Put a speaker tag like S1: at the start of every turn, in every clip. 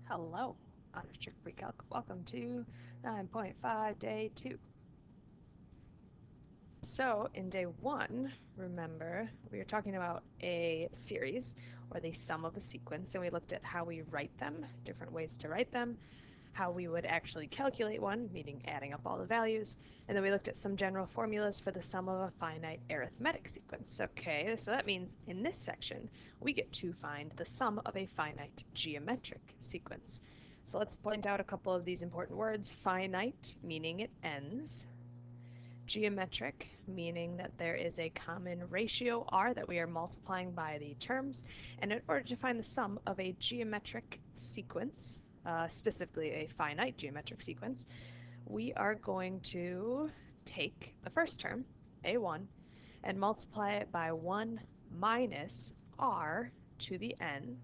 S1: Hello, Honors Trick Pre-Calc. Welcome to 9.5 Day 2. So in Day 1, remember, we were talking about a series, or the sum of a sequence, and we looked at how we write them, different ways to write them, how we would actually calculate one, meaning adding up all the values, and then we looked at some general formulas for the sum of a finite arithmetic sequence. Okay, so that means in this section, we get to find the sum of a finite geometric sequence. So let's point out a couple of these important words. Finite, meaning it ends. Geometric, meaning that there is a common ratio r that we are multiplying by the terms. And in order to find the sum of a geometric sequence, specifically a finite geometric sequence, we are going to take the first term, a1, and multiply it by 1 minus r to the n,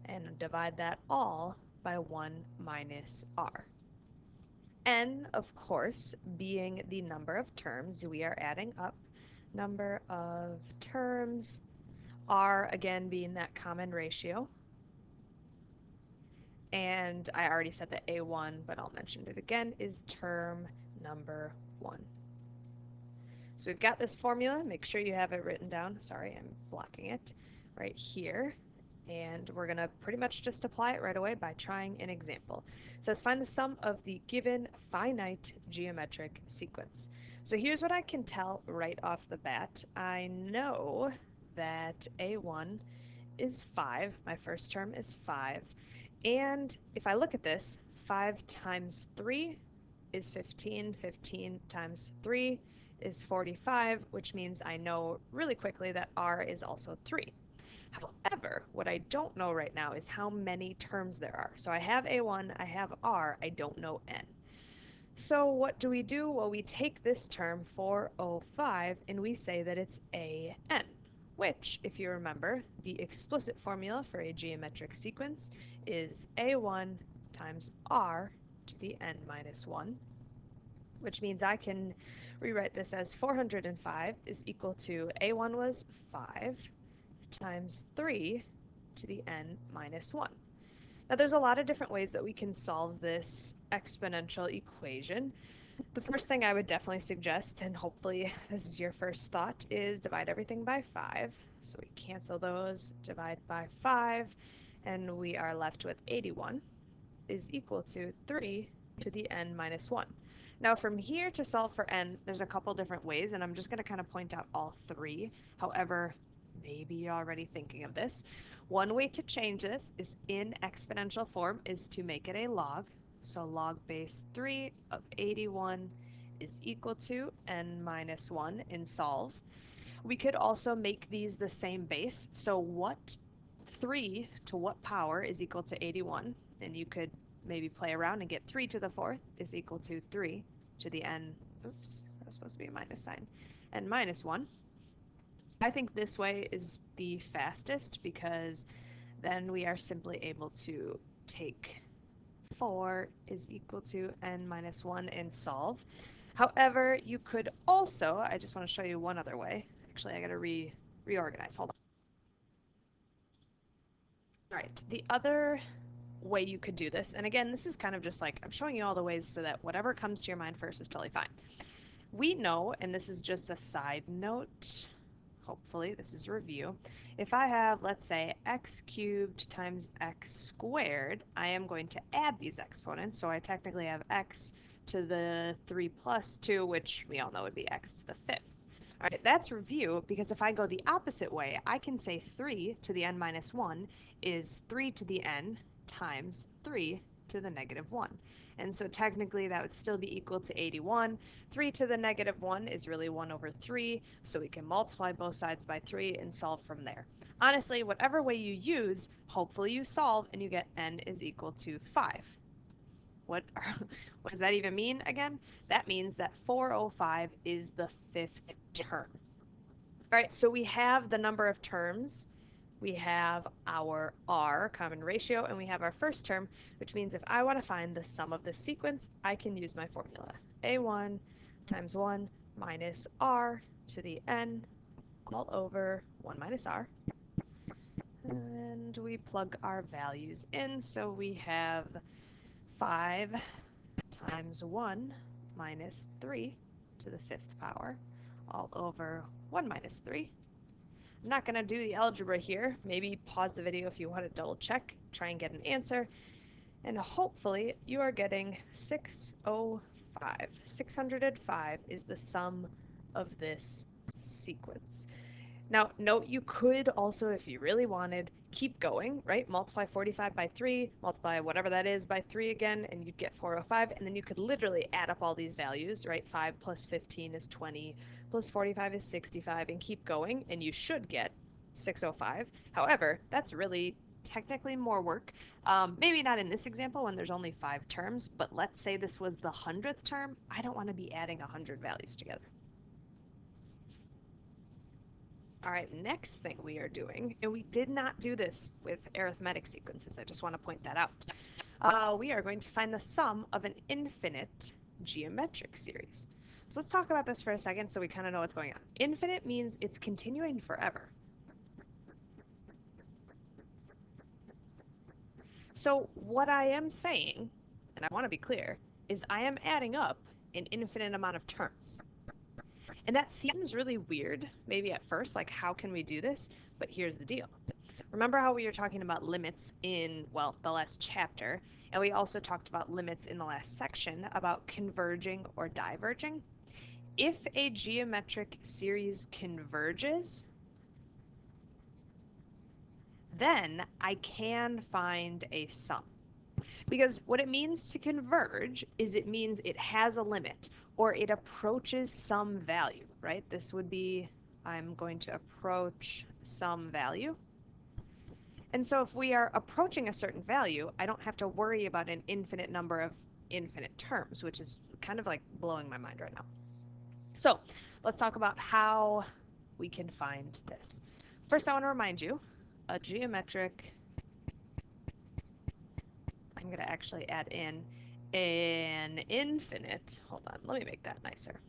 S1: and divide that all by 1 minus r. N, of course, being the number of terms, we are adding up number of terms, r again being that common ratio. And I already said that a1, but I'll mention it again, is term number 1. So we've got this formula. Make sure you have it written down. Sorry, I'm blocking it right here. And we're going to pretty much just apply it right away by trying an example. It says find the sum of the given finite geometric sequence. So here's what I can tell right off the bat. I know that a1 is 5. My first term is 5. And if I look at this, 5 times 3 is 15. 15 times 3 is 45, which means I know really quickly that r is also 3. However, what I don't know right now is how many terms there are. So I have a1, I have r, I don't know n. So what do? Well, we take this term 405 and we say that it's an, which, if you remember, the explicit formula for a geometric sequence is a1 times r to the n minus 1, which means I can rewrite this as 405 is equal to a1 was 5 times 3 to the n minus 1. Now there's a lot of different ways that we can solve this exponential equation. The first thing I would definitely suggest, and hopefully this is your first thought, is divide everything by 5. So we cancel those, divide by 5, and we are left with 81 is equal to 3 to the n minus 1. Now from here to solve for n, there's a couple different ways, and I'm just going to kind of point out all three. However, maybe you're already thinking of this. One way to change this is in exponential form is to make it a log. So log base 3 of 81 is equal to n minus 1 in solve. We could also make these the same base. So what 3 to what power is equal to 81? And you could maybe play around and get 3 to the 4th is equal to 3 to the n, oops, that's supposed to be a minus sign, n minus 1. I think this way is the fastest because then we are simply able to take 4 is equal to n minus 1 and solve. However, you could also, I just want to show you one other way. Actually, I got to reorganize. Hold on. All right, the other way you could do this, and again, this is kind of just like I'm showing you all the ways so that whatever comes to your mind first is totally fine. We know, and this is just a side note, hopefully this is a review, if I have, let's say, x cubed times x squared, I am going to add these exponents, so I technically have x to the 3 plus 2, which we all know would be x to the 5th. All right, that's review, because if I go the opposite way, I can say 3 to the n minus 1 is 3 to the n times 3 to the negative 1. And so technically that would still be equal to 81. 3 to the negative 1 is really 1 over 3, so we can multiply both sides by 3 and solve from there. Honestly, whatever way you use, hopefully you solve and you get n is equal to 5. What does that even mean again? That means that 405 is the 5th term. All right, so we have the number of terms, we have our r, common ratio, and we have our first term, which means if I want to find the sum of this sequence, I can use my formula. a1 times 1 minus r to the n all over 1 minus r. And and we plug our values in. So we have 5 times 1 minus 3 to the 5th power all over 1 minus 3. I'm not going to do the algebra here. Maybe pause the video if you want to double check, try and get an answer. And hopefully you are getting 605. 605 is the sum of this sequence. Now, note you could also, if you really wanted, keep going, right? Multiply 45 by 3, multiply whatever that is by 3 again, and you'd get 405, and then you could literally add up all these values, right? 5 plus 15 is 20, plus 45 is 65, and keep going, and you should get 605. However, that's really technically more work. Maybe not in this example when there's only 5 terms, but let's say this was the 100th term. I don't want to be adding 100 values together. All right, next thing we are doing, and we did not do this with arithmetic sequences, I just want to point that out. We are going to find the sum of an infinite geometric series. So let's talk about this for a second so we kind of know what's going on. Infinite means it's continuing forever. So what I am saying, and I want to be clear, is I am adding up an infinite amount of terms. And that seems really weird, maybe at first, like how can we do this? But here's the deal. Remember how we were talking about limits in, well, the last chapter, and we also talked about limits in the last section about converging or diverging? If a geometric series converges, then I can find a sum. Because what it means to converge is it means it has a limit or it approaches some value, right? This would be, I'm going to approach some value. And so if we are approaching a certain value, I don't have to worry about an infinite number of infinite terms, which is kind of like blowing my mind right now. So let's talk about how we can find this. First, I want to remind you, a geometric, I'm going to actually add in an infinite, hold on, let me make that nicer.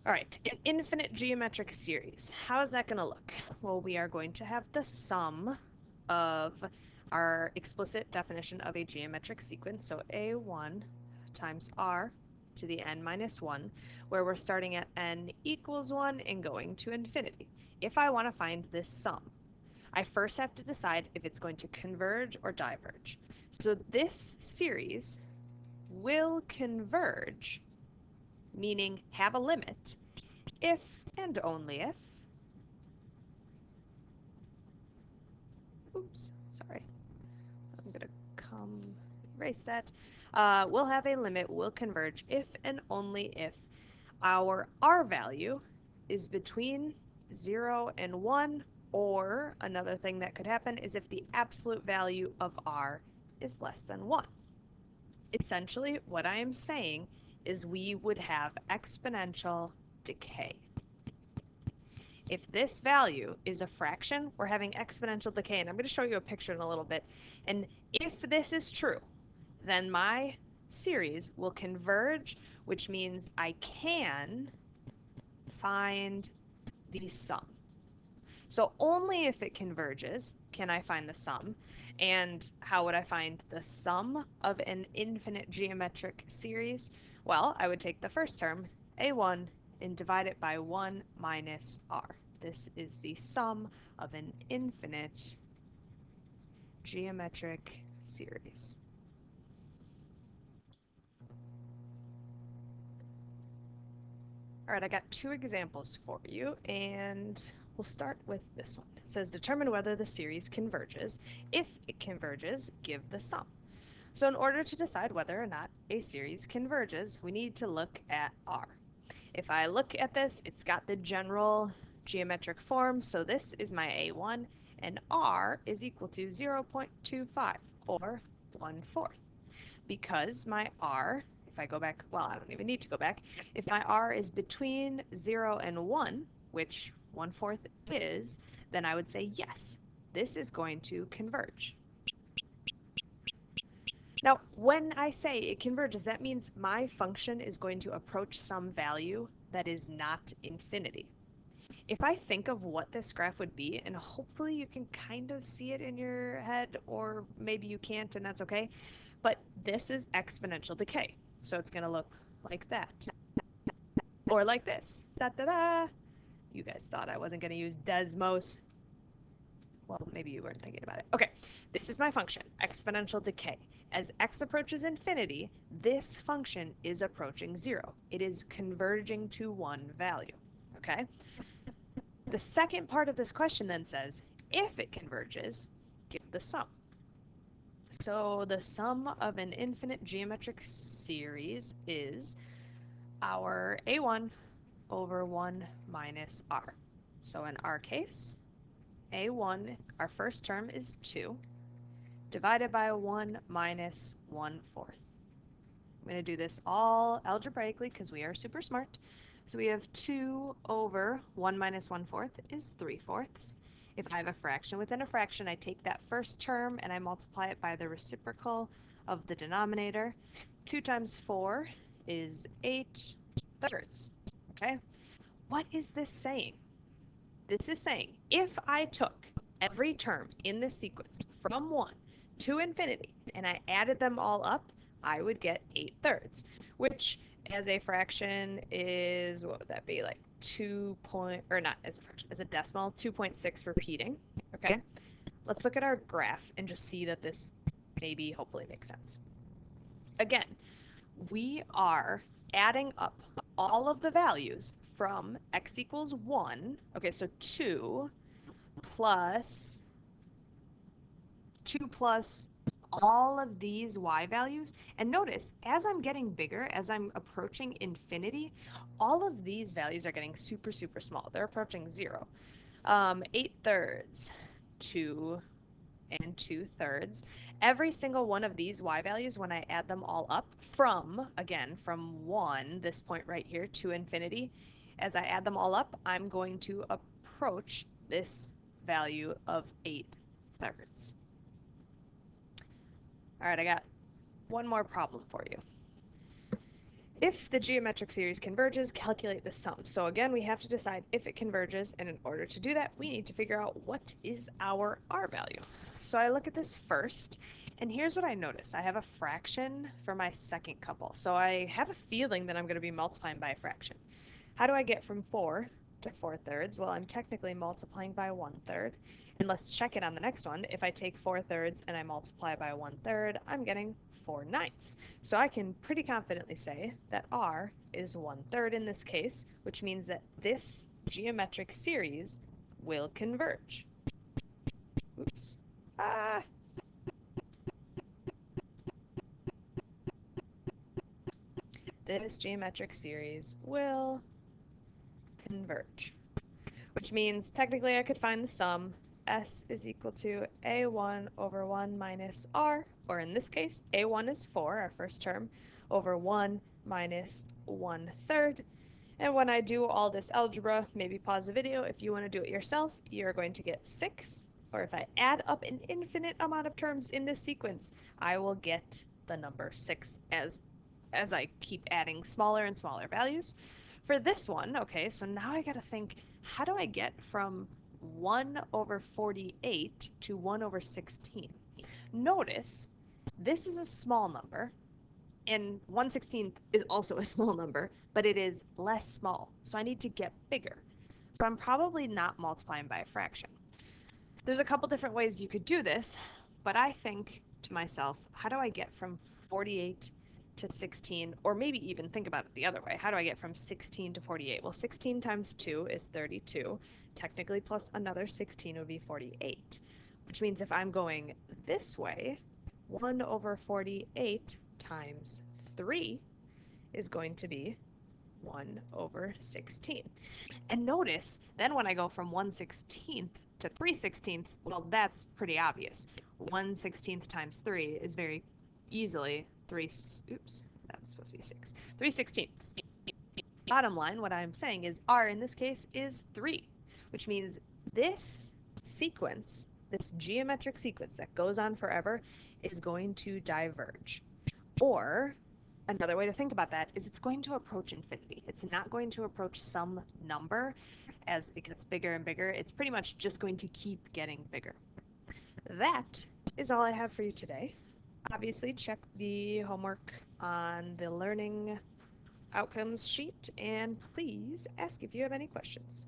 S1: All right, an infinite geometric series. How is that going to look? Well, we are going to have the sum of our explicit definition of a geometric sequence, so a1 times r to the n minus 1, where we're starting at n equals 1 and going to infinity. If I want to find this sum, I first have to decide if it's going to converge or diverge. So this series will converge, meaning have a limit, if and only if, oops, sorry, I'm going to erase that. We'll have a limit, will converge if and only if our r value is between 0 and 1, or another thing that could happen is if the absolute value of r is less than 1. Essentially, what I am saying is we would have exponential decay. If this value is a fraction, we're having exponential decay, and I'm going to show you a picture in a little bit. And if this is true, then my series will converge, which means I can find the sum. So only if it converges can I find the sum. And how would I find the sum of an infinite geometric series? Well, I would take the first term, a1, and divide it by 1 minus r. This is the sum of an infinite geometric series. All right, I got 2 examples for you, and we'll start with this one. It says determine whether the series converges. If it converges, give the sum. So in order to decide whether or not a series converges, we need to look at r. If I look at this, it's got the general geometric form, so this is my a1, and r is equal to 0.25, or 1/4. Because my r, if I go back, well, I don't even need to go back, if my r is between 0 and 1, which 1/4 is, then I would say yes, this is going to converge. Now, when I say it converges, that means my function is going to approach some value that is not infinity. If I think of what this graph would be, and hopefully you can kind of see it in your head, or maybe you can't, and that's okay, but this is exponential decay. So it's going to look like that, or like this. Da, da, da. You guys thought I wasn't going to use Desmos. Well, maybe you weren't thinking about it. Okay, this is my function, exponential decay. As x approaches infinity, this function is approaching 0. It is converging to one value, okay? The second part of this question then says, if it converges, give the sum. So the sum of an infinite geometric series is our a1 over 1 minus r. So in our case, a1, our first term is 2, divided by 1 minus 1/4. I'm going to do this all algebraically because we are super smart. So we have 2 over 1 minus 1/4 is 3/4. If I have a fraction within a fraction, I take that first term and I multiply it by the reciprocal of the denominator. 2 times 4 is 8/3. Okay? What is this saying? This is saying if I took every term in this sequence from 1 to infinity and I added them all up, I would get 8/3, which as a fraction is, what would that be, like 2 point, or not as a fraction, as a decimal, 2.6 repeating. Okay, let's look at our graph and just see that this maybe hopefully makes sense. Again, we are adding up all of the values from x equals 1, okay, so 2 plus all of these y values. And notice, as I'm getting bigger, as I'm approaching infinity, all of these values are getting super, super small. They're approaching 0. 8/3, 2 and 2/3. Every single one of these y values, when I add them all up from, again, from 1, this point right here, to infinity, as I add them all up, I'm going to approach this value of 8/3. All right, I got one more problem for you. If the geometric series converges, calculate the sum. So again, we have to decide if it converges, and in order to do that, we need to figure out what is our r value. So I look at this first, and here's what I notice. I have a fraction for my second couple. So I have a feeling that I'm going to be multiplying by a fraction. How do I get from 4 to 4/3? Well, I'm technically multiplying by 1/3. And let's check it on the next one. If I take 4/3 and I multiply by 1/3, I'm getting 4/9. So I can pretty confidently say that r is 1/3 in this case, which means that this geometric series will converge. Oops. This geometric series will converge, which means technically I could find the sum. S is equal to a1 over 1 minus r, or in this case, a1 is 4, our first term, over 1 minus 1/3. And when I do all this algebra, maybe pause the video if you want to do it yourself, you're going to get 6. Or if I add up an infinite amount of terms in this sequence, I will get the number 6 as I keep adding smaller and smaller values. For this one, okay, so now I got to think, how do I get from 1 over 48 to 1 over 16? Notice this is a small number, and 1/16 is also a small number, but it is less small, so I need to get bigger. So I'm probably not multiplying by a fraction. There's a couple different ways you could do this, but I think to myself, how do I get from 48 to 16, or maybe even think about it the other way. How do I get from 16 to 48? Well, 16 times 2 is 32. Technically, plus another 16 would be 48, which means if I'm going this way, 1 over 48 times 3 is going to be 1 over 16. And notice, then when I go from 1/16 to 3/16, well, that's pretty obvious. 1/16 times 3 is very easily 3, oops, that's supposed to be 6. 3/16. Bottom line, what I'm saying is r in this case is 3, which means this sequence, this geometric sequence that goes on forever, is going to diverge. Or another way to think about that is it's going to approach infinity. It's not going to approach some number as it gets bigger and bigger, it's pretty much just going to keep getting bigger. That is all I have for you today. Obviously, check the homework on the learning outcomes sheet, and please ask if you have any questions.